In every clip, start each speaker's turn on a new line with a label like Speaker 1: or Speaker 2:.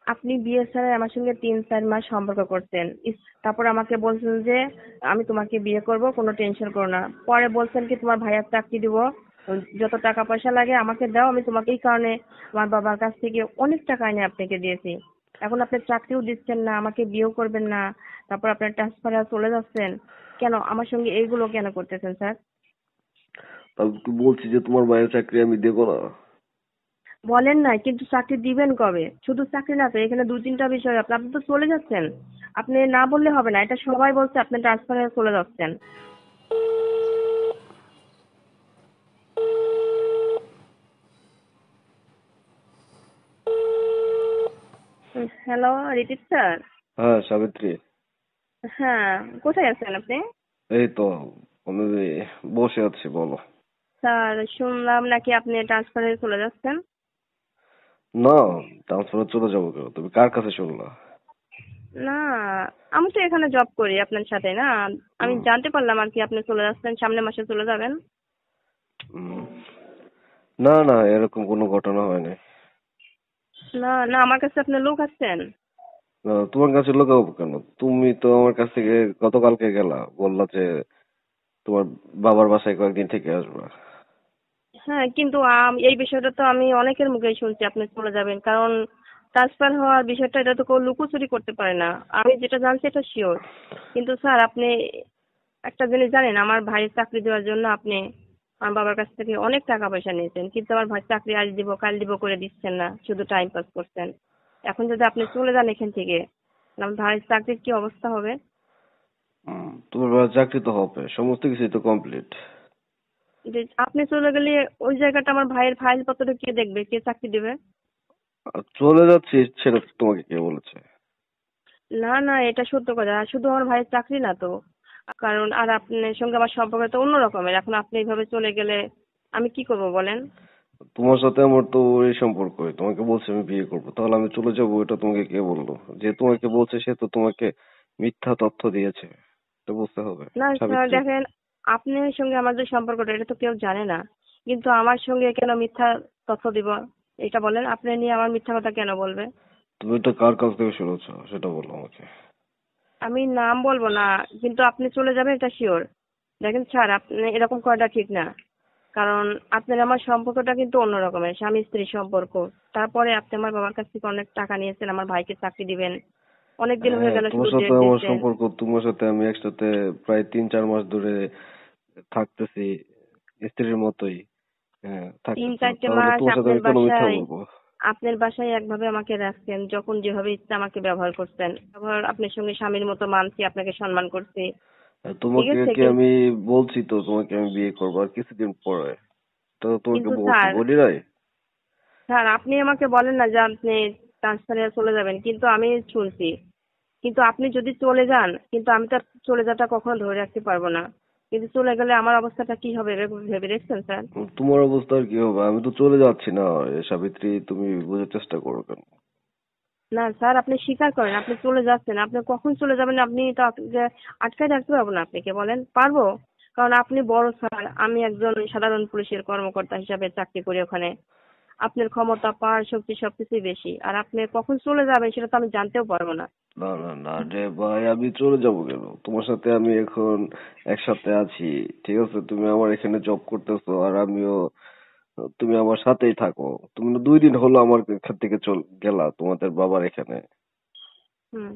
Speaker 1: আপনি বিয়ে ছাড়া আমার সঙ্গে 3-4 মাস সম্পর্ক করছেন। তারপর আমাকে বলছেন যে আমি তোমাকে বিয়ে করব, কোনো টেনশন করো না। পরে বলছেন কি তোমার ভাইয়ার চাকরি দিব, যত টাকা পয়সা লাগে আমাকে দাও, আমি তোমাকে এই কারণে আমার বাবার কাছ থেকে অনেক টাকা এনে আপনাকে দিয়েছি। এখন আপনি চাকরিও দিচ্ছেন না, আমাকে বিয়েও করবেন না, তারপর আপনার ট্রান্সফারে চলে যাচ্ছেন। কেন আমার সঙ্গে এইগুলো কেন করতেছেন স্যার?
Speaker 2: আমি তো বলছি যে তোমার ভাইয়ের চাকরি আমি দেবো না।
Speaker 1: বলেন না, কিন্তু চাকরি দিবেন কবে? শুধু চাকরি না তো, এখানে 2-3টা বিষয় আপনি আপনি তো চলে যাচ্ছেন। আপনি না বললে হবে না, এটা সবাই বলছে আপনি ট্রান্সফার হয়ে চলে যাচ্ছেন। Hello, Ritik sir.
Speaker 2: হ্যাঁ সাবিত্রী।
Speaker 1: হ্যাঁ, কোথায় আছেন আপনি?
Speaker 2: এই তো আমি বসে আছি, বলো।
Speaker 1: স্যার, শুনলাম নাকি আপনি ট্রান্সফার হয়ে চলে যাচ্ছেন।
Speaker 2: না, ট্রান্সফার চলে যাবো কেন? তুমি কার কাছে শুনলা?
Speaker 1: না, আমি তো এখানে জব করি আপনার সাথে না। আমি
Speaker 2: হুম,
Speaker 1: জানতে পারলাম আর কি আপনি চলে যাচ্ছেন, সামনের মাসে চলে যাবেন।
Speaker 2: হুম। না না, এরকম কোনো ঘটনা হয়নি।
Speaker 1: না না, আমার কাছে আপনি লোক আছেন।
Speaker 2: না, তোমার কাছে লুকাবো কেন? তুমি তো আমার কাছ থেকে গতকালকে গেলা, বললা যে তোমার বাবার বাসায় কয়েকদিন থেকে আসবা।
Speaker 1: হ্যাঁ, কিন্তু এই বিষয়টা তো আমি অনেকের মুখেই শুনছি আপনি চলে যাবেন, কারণ ট্রান্সফার হওয়ার বিষয়টা এটা তো কেউ লুকোচুরি করতে পারে না। আমি যেটা জানছি এটা শিওর। কিন্তু স্যার, আপনি একটা জিনিস জানেন, আমার ভাইয়ের চাকরি দেওয়ার জন্য আপনি আমার বাবার কাছ থেকে অনেক টাকা পয়সা নিয়েছেন, কিন্তু আমার ভাই চাকরি আজ দিব কাল দিব করে দিচ্ছেন না, শুধু টাইম পাস করছেন। এখন যদি আপনি চলে যান এখান থেকে, আমার ভাইয়ের চাকরির কি অবস্থা হবে?
Speaker 2: তোমার বাবার চাকরি তো হবে, সমস্ত কিছুই তো কমপ্লিট।
Speaker 1: যে আপনি চলে গেলে ওই জায়গাটা আমার ভাইয়ের ফাইল পত্র কে দেখবে, কে চাকরি দেবে?
Speaker 2: চলে যাচ্ছি সেটা তোমাকে কে বলেছে?
Speaker 1: না না, এটা সত্য কথা। শুধু আমার ভাইয়ের চাকরি না তো, কারণ আর আপনার সঙ্গে আমার সম্পর্ক তো অন্য রকমের। এখন আপনি এইভাবে চলে গেলে আমি কি করব বলেন?
Speaker 2: তোমার সাথে আমার তো এই সম্পর্ক, তোমাকে বলছে আমি বিয়ে করবো, তাহলে আমি চলে যাবো এটা তোমাকে কে বললো? যে তোমাকে বলছে সে তো তোমাকে মিথ্যা তথ্য দিয়েছে, এটা বুঝতে হবে
Speaker 1: না স্যার,
Speaker 2: সাবিত্রী।
Speaker 1: দেখেন, আপনার সঙ্গে আমার যে সম্পর্কটা এটা তো কেউ জানে না, কিন্তু আমার সঙ্গে কেন মিথ্যা তথ্য দিব? এটা বলেন, আপনি নিয়ে আমার মিথ্যা কথা কেন বলবে?
Speaker 2: তুমি এটা কার কাছ থেকে শুনেছো সেটা বলো আমাকে।
Speaker 1: আমি নাম বলবো না, কিন্তু আপনি চলে যাবেন এটা শিওর। দেখেন স্যার, আপনি এরকম করাটা ঠিক না। কারণ আপনার আমার সম্পর্কটা কিন্তু অন্য রকমের, স্বামী স্ত্রী সম্পর্ক। তারপরে আপনি আমার বাবার কাছ থেকে অনেক টাকা নিয়েছেন আমার ভাইকে চাকরি দিবেন, অনেক দিন হয়ে
Speaker 2: হ্যাঁ,
Speaker 1: গেল
Speaker 2: তোমার
Speaker 1: শুধু
Speaker 2: সাথে
Speaker 1: ডেট
Speaker 2: আমার
Speaker 1: দিচ্ছেন।
Speaker 2: সম্পর্ক, তোমার সাথে আমি একসাথে প্রায় 3-4 মাস ধরে থাকতেছি, স্ত্রীর মতোই। হ্যাঁ,
Speaker 1: তিন
Speaker 2: থাকতেছি,
Speaker 1: চারটে
Speaker 2: তাহলে
Speaker 1: মাস
Speaker 2: তোমার সাথে
Speaker 1: আপনার
Speaker 2: আমি কেন মিথ্যা
Speaker 1: বাসায়,
Speaker 2: বলবো?
Speaker 1: আপনার বাসায় একভাবে আমাকে রাখছেন, যখন যেভাবে ইচ্ছা আমাকে ব্যবহার করছেন। ব্যবহার আপনার সঙ্গে স্বামীর মতো মানছি, আপনাকে সম্মান করছি। ঠিক
Speaker 2: তোমাকে
Speaker 1: আছে,
Speaker 2: কি আমি বলছি তো তোমাকে আমি বিয়ে করবো আর কিছুদিন পরে, তো তোমাকে
Speaker 1: কিন্তু
Speaker 2: বলছি,
Speaker 1: স্যার,
Speaker 2: বলি নাই?
Speaker 1: স্যার আপনি আমাকে বলেন না যে আপনি ট্রান্সফারে চলে যাবেন, কিন্তু আমি শুনছি। কিন্তু আপনি যদি চলে যান, কিন্তু আমি তো আর চলে যাওয়াটা কখনো ধরে রাখতে পারবো না। কিন্তু চলে গেলে আমার অবস্থাটা কি হবে ভেবে দেখছেন স্যার?
Speaker 2: তোমার অবস্থা আর কি হবে? আমি তো চলে যাচ্ছি না। এ সাবিত্রী, তুমি বোঝার চেষ্টা করো কেন?
Speaker 1: না স্যার, আপনি স্বীকার করেন আপনি চলে যাচ্ছেন। আপনি কখন চলে যাবেন আপনি তো আটকায় রাখতে পারবো না আপনাকে, বলেন পারবো? কারণ আপনি বড় স্যার, আমি একজন সাধারণ পুলিশের কর্মকর্তা হিসাবে চাকরি করি ওখানে। আপনার ক্ষমতা, পাওয়ার, শক্তি সবকিছুই বেশি, আর আপনি কখন চলে যাবেন সেটা তো আমি জানতেও পারবো না।
Speaker 2: না না না রে ভাই, আমি চলে যাবো কেন? তোমার সাথে আমি এখন একসাথে আছি, ঠিক আছে? তুমি আমার এখানে জব করতেছো আর আমিও, তুমি আমার সাথেই থাকো। তুমি না 2 দিন হলো আমার এখান থেকে গেলা তোমাদের বাবার এখানে,
Speaker 1: হুম।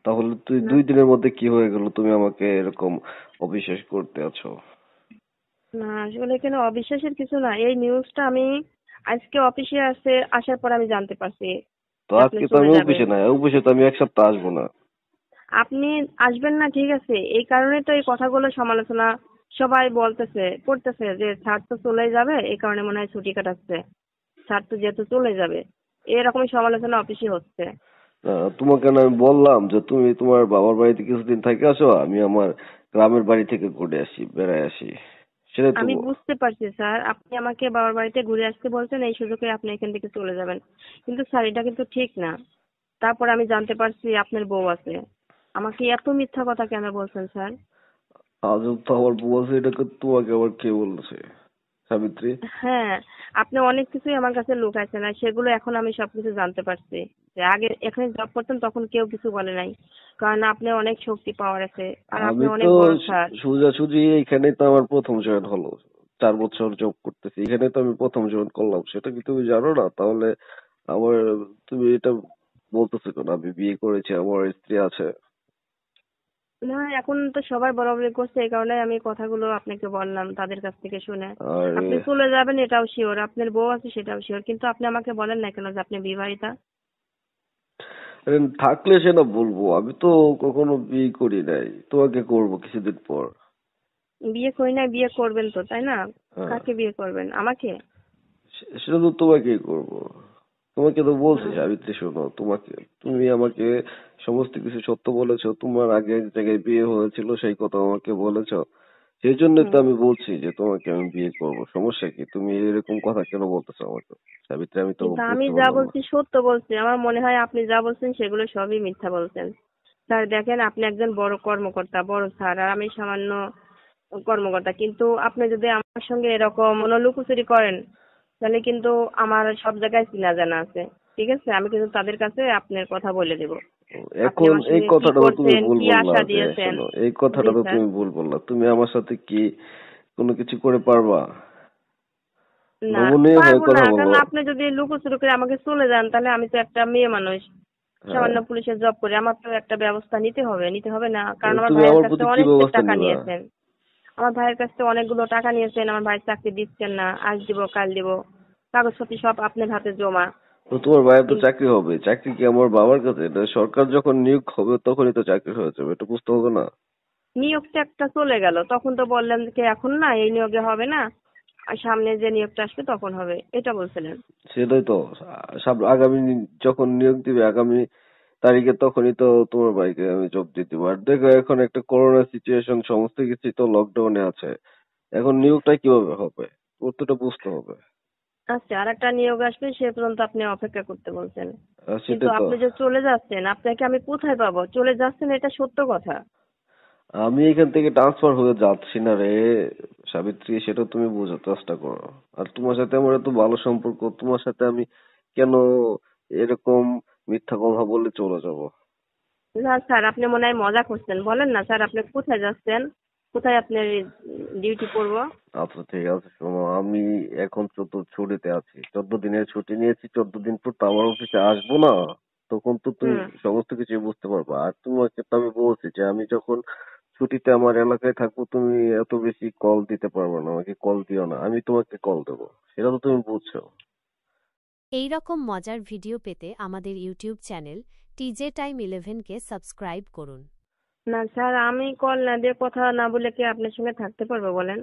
Speaker 2: তাহলে তুই
Speaker 1: না
Speaker 2: 2 দিনের মধ্যে কি হয়ে গেল তুমি আমাকে এরকম অবিশ্বাস করতে আছো?
Speaker 1: না, আসলে এখানে অবিশ্বাসের কিছু না। এই নিউজটা আমি আজকে অফিসে আসার পর আমি জানতে পারছি
Speaker 2: তো
Speaker 1: যে আপনি
Speaker 2: আজকে তো
Speaker 1: চলে
Speaker 2: আমি
Speaker 1: যাবেন।
Speaker 2: অফিসে নাই, অফিসে তো আমি 1 সপ্তাহ আসবো না।
Speaker 1: আপনি আসবেন না, ঠিক আছে, এই কারণে তো এই কথাগুলো সমালোচনা সবাই বলতেছে করতেছে যে স্যার তো চলে যাবে, এই কারণে মনে হয় ছুটি কাটাচ্ছে। স্যার তো যেহেতু চলে যাবে, এরকমই সমালোচনা অফিসে হচ্ছে।
Speaker 2: তোমাকে না আমি বললাম যে তুমি তোমার বাবার বাড়িতে কিছুদিন থেকে আসো, আমি আমার গ্রামের বাড়ি থেকে ঘুরে আসি, বেড়ায় আসি, সেটাই তো
Speaker 1: আমি বুঝতে পারছি স্যার, আপনি আমাকে বাবার বাড়িতে ঘুরে আসতে বলছেন, এই সুযোগে আপনি এখান থেকে চলে যাবেন। কিন্তু স্যার, এটা কিন্তু ঠিক না। তারপর আমি জানতে পারছি আপনার বউ আছে। আমাকে এত মিথ্যা কথা কেন বলছেন স্যার?
Speaker 2: আজব তো। আমার বউ আছে, এটাকে তোমাকে আবার কে বলছে? সাবিত্রী?
Speaker 1: হ্যাঁ, আপনি অনেক কিছুই আমার কাছে লুকাইছেন আর সেগুলো এখন আমি সবকিছু জানতে পারছি। যে আগে এখানে জব করতেন তখন কেউ কিছু বলে নাই, কারণ আপনি অনেক শক্তি পাওয়ার আছে আর আপনি
Speaker 2: আমি তো
Speaker 1: অনেক বড় স্যার।
Speaker 2: সোজাসুজি এখানে তো আমার প্রথম জয়েন হলো, 4 বছর জব করতেছি এখানে, তো আমি প্রথম জয়েন করলাম, সেটা কি তুমি জানো না? তাহলে আমার, তুমি এটা বলতেছো কেন? আমি বিয়ে করেছি, আমার স্ত্রী আছে।
Speaker 1: না, এখন তো সবাই বলাবলি করছে, এই কারণে আমি কথাগুলো আপনাকে বললাম তাদের কাছ থেকে শুনে।
Speaker 2: আর
Speaker 1: আপনি চলে যাবেন এটাও শিওর, আপনার বউ আছে সেটাও শিওর, কিন্তু আপনি আমাকে বলেন না কেন যে আপনি বিবাহিতা?
Speaker 2: থাকলে সেটা বলবো, আমি তো কখনো বিয়ে করি নাই, তোমাকে করবো কিছুদিন পর।
Speaker 1: বিয়ে করি না, বিয়ে করবেন তো তাই না?
Speaker 2: হ্যাঁ,
Speaker 1: কাকে বিয়ে করবেন, আমাকে?
Speaker 2: সেটা তো তোমাকেই করবো। তোমাকে তো বলছি
Speaker 1: হুম,
Speaker 2: সাবিত্রী, শোনো, তোমাকে, তুমি আমাকে সমস্ত কিছু সত্য বলেছো, তোমার আগে এক জায়গায় বিয়ে হয়েছিল সেই কথা আমাকে বলেছো, সেই জন্য তো
Speaker 1: হুম।
Speaker 2: আমি বলছি যে তোমাকে আমি বিয়ে করব। সমস্যা কি? তুমি এরকম কথা কেন বলতেছো আমাকে সাবিত্রী? আমি তো
Speaker 1: কিন্তু আমি
Speaker 2: বুঝতে
Speaker 1: যা
Speaker 2: পারলাম না।
Speaker 1: বলছি সত্য বলছি, আমার মনে হয় আপনি যা বলছেন সেগুলো সবই মিথ্যা বলছেন। স্যার দেখেন, আপনি একজন বড় কর্মকর্তা, বড় স্যার, আর আমি সামান্য কর্মকর্তা, কিন্তু আপনি যদি আমার সঙ্গে এরকম লুকোচুরি করেন তাহলে কিন্তু আমার সব জায়গায় চেনা জানা আছে। ঠিক আছে, আমি কিন্তু তাদের কাছে আপনার কথা বলে দেব। আপনি
Speaker 2: এখন
Speaker 1: আমার
Speaker 2: এই
Speaker 1: সঙ্গে কি
Speaker 2: কথাটা তো তুমি
Speaker 1: করছেন,
Speaker 2: ভুল
Speaker 1: কি
Speaker 2: বললা,
Speaker 1: আশা
Speaker 2: যে
Speaker 1: দিয়েছেন।
Speaker 2: শোনো, এই
Speaker 1: জি
Speaker 2: কথাটা তো
Speaker 1: স্যার।
Speaker 2: তুমি ভুল বললা। তুমি আমার সাথে কি কোনো কিছু করে পারবা?
Speaker 1: না,
Speaker 2: নমনীয় হয়ে
Speaker 1: পারবো না,
Speaker 2: কথা
Speaker 1: কারণ
Speaker 2: বলো।
Speaker 1: আপনি যদি লুকোচুরি করে আমাকে চলে যান তাহলে আমি তো একটা মেয়ে মানুষ,
Speaker 2: হ্যাঁ,
Speaker 1: সামান্য পুলিশের জব করে, আমার তো একটা ব্যবস্থা নিতে হবে, নিতে হবে না? কারণ আমার
Speaker 2: তুমি
Speaker 1: ভাইয়ের
Speaker 2: আমার
Speaker 1: কাছে
Speaker 2: প্রতি কি
Speaker 1: অনেক
Speaker 2: ব্যবস্থা
Speaker 1: টাকা
Speaker 2: নিবা?
Speaker 1: নিয়েছেন। আমার ভাইয়ের কাছ থেকে অনেকগুলো টাকা নিয়েছেন, আমার ভাই চাকরি দিচ্ছেন না, আজ দিব কাল দিব, কাগজপত্র সব আপনার হাতে জমা।
Speaker 2: তো তোমার ভাইয়ের তো
Speaker 1: কিন্তু
Speaker 2: চাকরি হবে, চাকরি কি আমার বাবার কাছে? এটা সরকার যখন নিয়োগ হবে তখনই তো চাকরি হয়ে যাবে, এটা বুঝতে হবে না?
Speaker 1: নিয়োগটা একটা চলে গেল, তখন তো বললেন যে এখন না, এই নিয়োগে হবে না, আর সামনে যে নিয়োগটা আসবে তখন হবে, এটা বলছিলেন।
Speaker 2: সেটাই তো, আগামী যখন নিয়োগ দিবে আগামী তারিখে, তখনই তো তোমার ভাইকে আমি জব দিয়ে দিবো। আর দেখো, এখন একটা করোনা সিচুয়েশন, সমস্ত কিছু তো লকডাউনে আছে, এখন নিয়োগটা কিভাবে হবে? ওর তো এটা বুঝতে হবে।
Speaker 1: আচ্ছা, আর একটা নিয়োগ আসবে সে পর্যন্ত আপনি অপেক্ষা করতে বলছেন,
Speaker 2: আর
Speaker 1: কিন্তু
Speaker 2: সেটাই তো,
Speaker 1: আপনি যে চলে যাচ্ছেন আপনাকে আমি কোথায় পাবো? চলে যাচ্ছেন এটা সত্য কথা।
Speaker 2: আমি এখান থেকে ট্রান্সফার হয়ে যাচ্ছি না রে সাবিত্রী, সেটা তুমি বোঝার চেষ্টা করো। আর তোমার সাথে আমার এত ভালো সম্পর্ক, তোমার সাথে আমি কেন এরকম মিথ্যা কথা বলে চলে যাব?
Speaker 1: না স্যার, আপনি মনে হয় মজা করছেন, বলেন না স্যার আপনি কোথায় যাচ্ছেন, কোথায় আপনার ডিউটি পড়বো?
Speaker 2: আচ্ছা ঠিক আছে, শোনো, আমি এখন 14 ছুটিতে আছি, 14 দিনের ছুটি নিয়েছি, 14 দিন পর তো আমার অফিসে আসবো না, তখন তো তুমি
Speaker 1: হুম।
Speaker 2: সমস্ত কিছু বুঝতে পারবা। আর তোমাকে তো আমি বলছি যে আমি যখন ছুটিতে আমার এলাকায় থাকবো, তুমি এত বেশি কল দিতে পারবে না, আমাকে কল দিও না, আমি তোমাকে কল দেবো, সেটা তো তুমি বুঝছো।
Speaker 3: এই রকম মজার ভিডিও পেতে আমাদের ইউটিউব চ্যানেল টিজে টাইম 11কে সাবস্ক্রাইব করুন।
Speaker 1: না স্যার, আমি কল না দিয়ে কথা না বলে কি আপনার সঙ্গে থাকতে পারবো বলেন?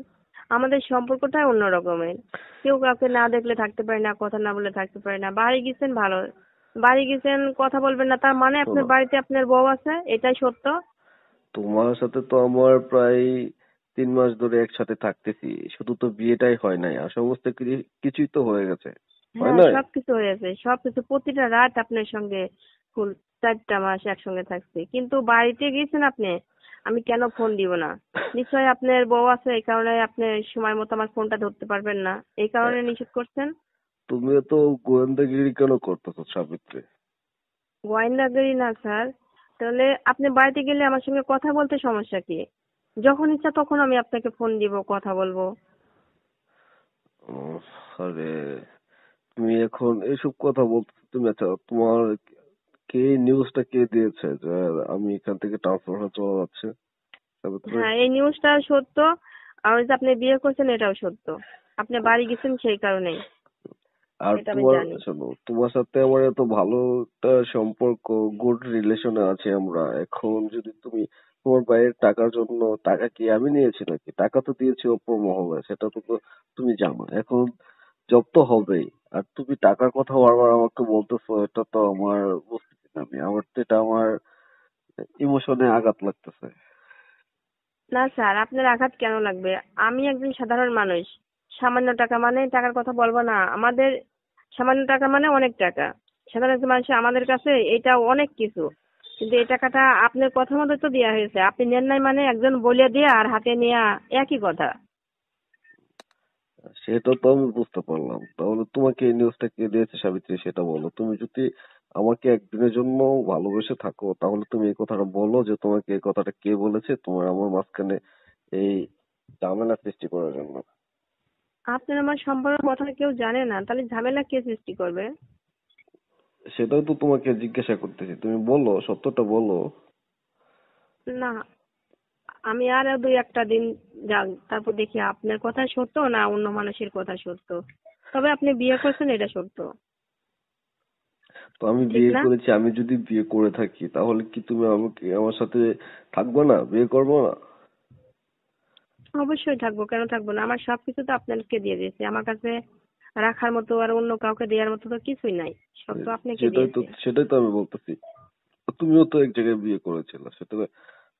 Speaker 1: আমাদের সম্পর্কটাই অন্য রকমের। কেউ কাউকে না দেখলে থাকতে পারে না, কথা না বলে থাকতে পারে না। বাড়ি গেছেন ভালো, বাড়ি গেছেন কথা বলবেন না, তার মানে আপনার
Speaker 2: শোনো,
Speaker 1: বাড়িতে আপনার বউ আছে, এটাই সত্য?
Speaker 2: তোমার সাথে তো আমার প্রায় 3 মাস ধরে একসাথে থাকতেছি, শুধু তো বিয়েটাই হয় নাই, আর সমস্ত কিছুই তো হয়ে গেছে, হয়
Speaker 1: হ্যাঁ,
Speaker 2: নাই?
Speaker 1: সবকিছু হয়েছে, সবকিছু, প্রতিটা রাত আপনার সঙ্গে ফুল 4টা মাস একসঙ্গে থাকছি, কিন্তু বাড়িতে গিয়েছেন আপনি, আমি কেন ফোন দিব না? নিশ্চয়ই আপনার বউ আছে, এই কারণে আপনি সময় মতো আমার ফোনটা ধরতে পারবেন না, এই কারণে নিষেধ করছেন।
Speaker 2: তুমি তো গোয়েন্দাগিরি কেন করতেছো সাবিত্রী?
Speaker 1: গোয়েন্দাগিরি না স্যার, তাহলে আপনি বাড়িতে গেলে আমার সঙ্গে কথা বলতে সমস্যা কি? যখন ইচ্ছা তখন আমি আপনাকে ফোন দিব, কথা বলবো।
Speaker 2: উম, আরে, তুমি এখন এইসব কথা বলতেছো তুমি? আচ্ছা, তোমার নিউজটা কে দিয়েছে যে আমি এখান থেকে ট্রান্সফার হয়ে চলে যাচ্ছে সাবিত্রী?
Speaker 1: হ্যাঁ, এই নিউজটা সত্য, আর ওই যে আপনি বিয়ে করছেন এটাও সত্য। আপনি বাড়ি গেছেন সেই কারণেই,
Speaker 2: আর
Speaker 1: এটা আমি
Speaker 2: তোমার,
Speaker 1: জানি।
Speaker 2: শোনো, তোমার সাথে আমার এত ভালো একটা সম্পর্ক, গুড রিলেশনে আছি আমরা, এখন যদি তুমি তোমার ভাইয়ের টাকার জন্য, টাকা কি আমি নিয়েছি নাকি? টাকা তো দিয়েছি অপর মহলে, সেটা তো তো তুমি জানো। এখন জব তো হবেই, আর তুমি টাকার কথা বারবার আমাকে বলতেছো, এটা তো আমার বুঝতেছি না, আমি আমার তো এটা আমার ইমোশনে আঘাত লাগতেছে।
Speaker 1: না স্যার, আপনার আঘাত কেন লাগবে? আমি একজন সাধারণ মানুষ, সামান্য টাকা মানে টাকার কথা বলবো না আমাদের, সামান্য টাকা মানে অনেক টাকা। সাধারণ একজন মানুষ আমাদের কাছে এটা অনেক কিছু, কিন্তু এই টাকাটা আপনার কথা মতো তো দেওয়া হয়েছে, আপনি নেন নাই মানে একজন বলে দিয়ে আর হাতে নেওয়া একই কথা।
Speaker 2: সেটা তো আমি বুঝতে পারলাম। তাহলে তোমাকে এই নিউজটা কে দিয়েছে সাবিত্রী সেটা বলো। তুমি যদি আমাকে একদিনের জন্য ভালোবেসে থাকো তাহলে তুমি এই কথাটা বলো যে তোমাকে এই কথাটা কে বলেছে তোমার আমার মাঝখানে এই ঝামেলা সৃষ্টি করার জন্য।
Speaker 1: আপনার আমার সম্পর্কের কথা কেউ জানে না, তাহলে ঝামেলা কে সৃষ্টি করবে?
Speaker 2: সেটাও তো তোমাকে জিজ্ঞাসা করতেছি, তুমি বলো, সত্যটা বলো।
Speaker 1: না, আমি আরো দুই একটা দিন যাক, তারপর দেখি আপনার কথা সত্য না অন্য মানুষের কথা সত্য। তবে আপনি বিয়ে করছেন এটা সত্য,
Speaker 2: তো আমি
Speaker 1: ঠিক
Speaker 2: বিয়ে
Speaker 1: না?
Speaker 2: করেছি, আমি যদি বিয়ে করে থাকি তাহলে কি তুমি আমাকে আমার সাথে থাকবে না, বিয়ে করবো না?
Speaker 1: অবশ্যই থাকবো, কেন থাকবো না? আমার সবকিছু তো আপনাকে দিয়ে দিয়েছি, আমার কাছে রাখার মতো আর অন্য কাউকে দেওয়ার মতো তো কিছুই নাই, সব তো আপনাকে দিয়েছি।
Speaker 2: সেটাই তো আমি বলতেছি। তুমিও তো এক জায়গায় বিয়ে করেছিলে, সেটা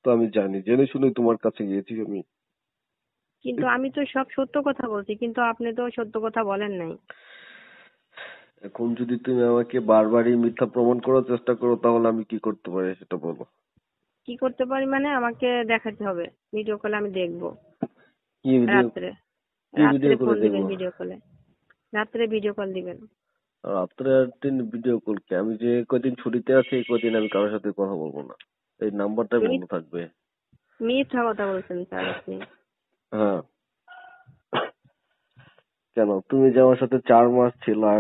Speaker 2: তো আমি জানি, জেনে শুনে তোমার কাছে গিয়েছি আমি।
Speaker 1: কিন্তু আমি তো সব সত্য কথা বলছি, কিন্তু আপনি তো সত্য কথা বলেন নাই।
Speaker 2: এখন যদি তুমি আমাকে বারবারই মিথ্যা প্রমাণ করার চেষ্টা করো তাহলে আমি কি করতে পারি সেটা বলো।
Speaker 1: কি করতে পারি মানে? আমাকে দেখাতে হবে, ভিডিও কলে আমি দেখবো।
Speaker 2: কি ভিডিও?
Speaker 1: রাত্রে,
Speaker 2: কি ভিডিও
Speaker 1: রাত্রে
Speaker 2: করে
Speaker 1: ফোন দিবেন
Speaker 2: দেখবো?
Speaker 1: ভিডিও কলে, রাত্রে ভিডিও কল দিবেন।
Speaker 2: রাত্রে আর দিন ভিডিও কল কে? আমি যে কদিন ছুটিতে আছি এই কদিন আমি কারোর সাথে কথা বলবো না, এই নাম্বারটাই বন্ধ থাকবে।
Speaker 1: মিথ্যা কথা বলছেন স্যার আপনি।
Speaker 2: হ্যাঁ। কেন, তুমি যে আমার সাথে 4 মাস ছিলা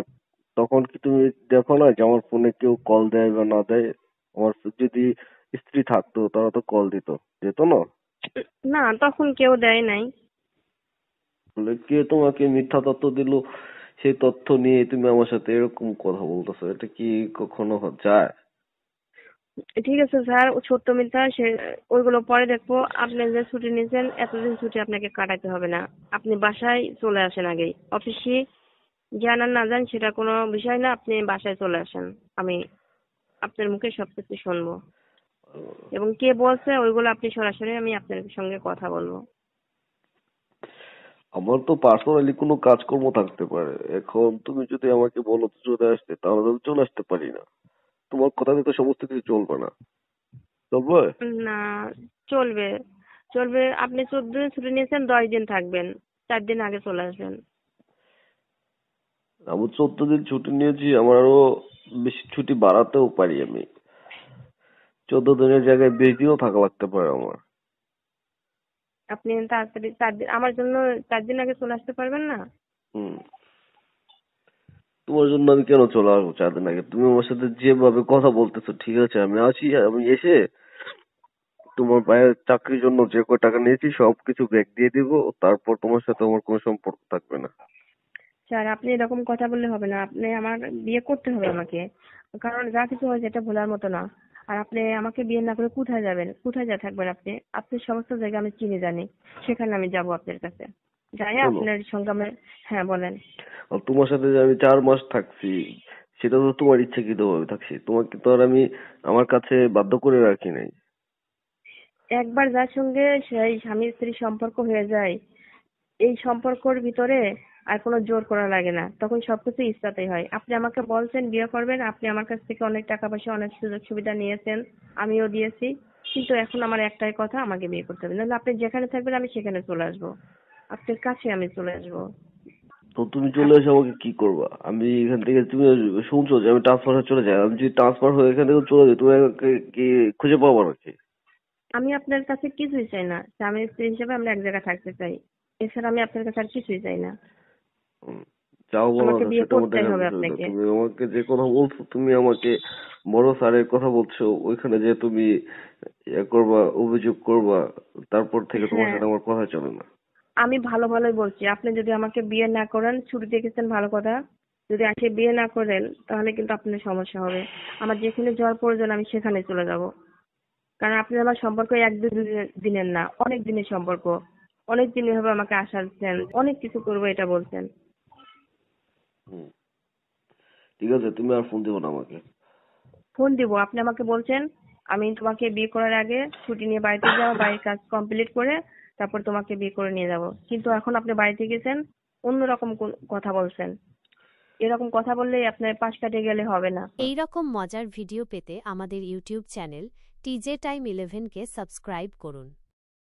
Speaker 2: তখন কি তুমি দেখো না যে আমার ফোনে কেউ কল দেয় বা না দেয়? আমার যদি স্ত্রী থাকতো তারা তো কল দিত, যেত না?
Speaker 1: না, তখন কেউ দেয় নাই।
Speaker 2: বলে কে তোমাকে মিথ্যা তথ্য দিল, সেই তথ্য নিয়ে তুমি আমার সাথে এরকম কথা বলতেছো, এটা কি কখনো যায়?
Speaker 1: ঠিক আছে স্যার, ও সত্য মিথ্যা সে ওইগুলো পরে দেখবো। আপনি যে ছুটি নিয়েছেন, এতদিন ছুটি আপনাকে কাটাতে হবে না। আপনি বাসায় চলে আসেন আগেই। অফিসে যান আর না যান সেটা কোনো বিষয় না, আপনি বাসায় চলে আসেন। আমি আপনার মুখে সবকিছু শুনবো, এবং কে বলছে ওইগুলো আপনি সরাসরি আমি আপনার সঙ্গে কথা বলবো।
Speaker 2: আমার তো পার্সোনালি কোনো কাজকর্ম থাকতে পারে, এখন তুমি যদি আমাকে বলো তো চলে আসতে তাহলে তো আমি চলে আসতে পারি না। তোমার কথাতে তো সমস্ত কিছু চলবে না, চলবে?
Speaker 1: না, চলবে, চলবে। আপনি 14 দিন ছুটি নিয়েছেন, 10 দিন থাকবেন, 4 দিন আগে চলে আসবেন।
Speaker 2: আমি 14 দিন ছুটি নিয়েছি, আমার আরো বেশি ছুটি বাড়াতেও পারি আমি। 14 দিনের জায়গায় বেশিও থাকা লাগতে পারে আমার।
Speaker 1: আপনি তাড়াতাড়ি 4 দিন আমার জন্য, 4 দিন আগে চলে আসতে পারবেন না?
Speaker 2: হুম। তোমার জন্য আমি কেন চলে আসবো 4 দিন আগে? তুমি আমার সাথে যেভাবে কথা বলতেছো ঠিক আছে, আমি আসি, আমি এসে তোমার ভাইয়ের চাকরির জন্য যে কয় টাকা নিয়েছি সবকিছু ব্যাক দিয়ে দিব, তারপর তোমার সাথে আমার কোনো সম্পর্ক থাকবে না।
Speaker 1: স্যার আপনি এরকম কথা বললে হবে না, আপনি আমার বিয়ে করতে হবে আমাকে, কারণ যা কিছু হয়েছে এটা ভোলার মতো না। আর আপনি আমাকে বিয়ে না করে কোথায় যাবেন, কোথায় যা থাকবেন আপনি? আপনার সমস্ত জায়গা আমি চিনি জানি, সেখানে আমি যাব আপনার কাছে, যাই
Speaker 2: শোনো,
Speaker 1: আপনার সঙ্গে আমার। হ্যাঁ বলেন।
Speaker 2: আর তোমার সাথে যে আমি 4 মাস থাকছি সেটা তো তোমার ইচ্ছাকৃত ভাবে থাকছি, তোমাকে তো আর আমি আমার কাছে বাধ্য করে রাখি নাই।
Speaker 1: একবার যার সঙ্গে সেই স্বামী স্ত্রীর সম্পর্ক হয়ে যায়, এই সম্পর্কের ভিতরে আর কোনো জোর করা লাগে না, তখন সবকিছু ইচ্ছাতেই হয়। আপনি আমাকে বলছেন বিয়ে করবেন, আপনি আমার কাছ থেকে অনেক টাকা পয়সা অনেক সুযোগ সুবিধা নিয়েছেন, আমিও দিয়েছি, কিন্তু এখন আমার একটাই কথা, আমাকে বিয়ে করতে হবে, নাহলে আপনি যেখানে থাকবেন আমি সেখানে চলে আসবো, আপনার কাছে আমি চলে আসবো।
Speaker 2: তো তুমি চলে এসে আমাকে কি করবা? আমি এখান থেকে, তুমি শুনছো যে আমি ট্রান্সফার হয়ে চলে যাই, আমি যদি ট্রান্সফার হয়ে এখান থেকে চলে যাই তুমি আমাকে কি খুঁজে পাবো নাকি?
Speaker 1: আমি আপনার কাছে কিছুই চাই না, স্বামী স্ত্রী হিসেবে আমরা এক জায়গায় থাকতে চাই, এছাড়া আমি আপনার কাছে আর কিছুই চাই না।
Speaker 2: হুম, যাও বলো
Speaker 1: আমাকে
Speaker 2: না
Speaker 1: বিয়ে
Speaker 2: সেটা আমার
Speaker 1: করতেই
Speaker 2: দেখার
Speaker 1: হবে
Speaker 2: বিষয় না।
Speaker 1: আপনাকে।
Speaker 2: তুমি আমাকে যে কথা বলছো, তুমি আমাকে বড় স্যারের কথা বলছো, ওইখানে যে তুমি ইয়ে করবা, অভিযোগ করবা, তারপর থেকে তোমার
Speaker 1: হ্যাঁ,
Speaker 2: সাথে আমার কথা চলে না।
Speaker 1: আমি ভালো ভালোই বলছি, আপনি যদি আমাকে বিয়ে না করেন, ছুটিতে গেছেন ভালো কথা, যদি আজকে বিয়ে না করেন তাহলে কিন্তু আপনার সমস্যা হবে। আমার যেখানে যাওয়ার প্রয়োজন আমি সেখানে চলে যাব, কারণ আপনি আমার সম্পর্ক এক দুই দিনের না, অনেক দিনের সম্পর্ক। অনেক দিন এভাবে আমাকে আশাচ্ছেন, অনেক কিছু করবো এটা বলছেন।
Speaker 2: হুম, ঠিক আছে, তুমি আর ফোন দিও না আমাকে।
Speaker 1: ফোন দিব, আপনি আমাকে বলছেন আমি তোমাকে বিয়ে করার আগে ছুটি নিয়ে বাড়িতে যাও, বাড়ির কাজ কমপ্লিট করে তারপর তোমাকে বিয়ে করে নিয়ে যাব, কিন্তু এখন আপনি বাড়িতে গেছেন, অন্যরকম কথা বলছেন। এরকম কথা বললেই আপনার পাশ কাটিয়ে গেলে হবে না।
Speaker 3: এই রকম মজার ভিডিও পেতে আমাদের ইউটিউব চ্যানেল TJ Time 11 কে সাবস্ক্রাইব করুন।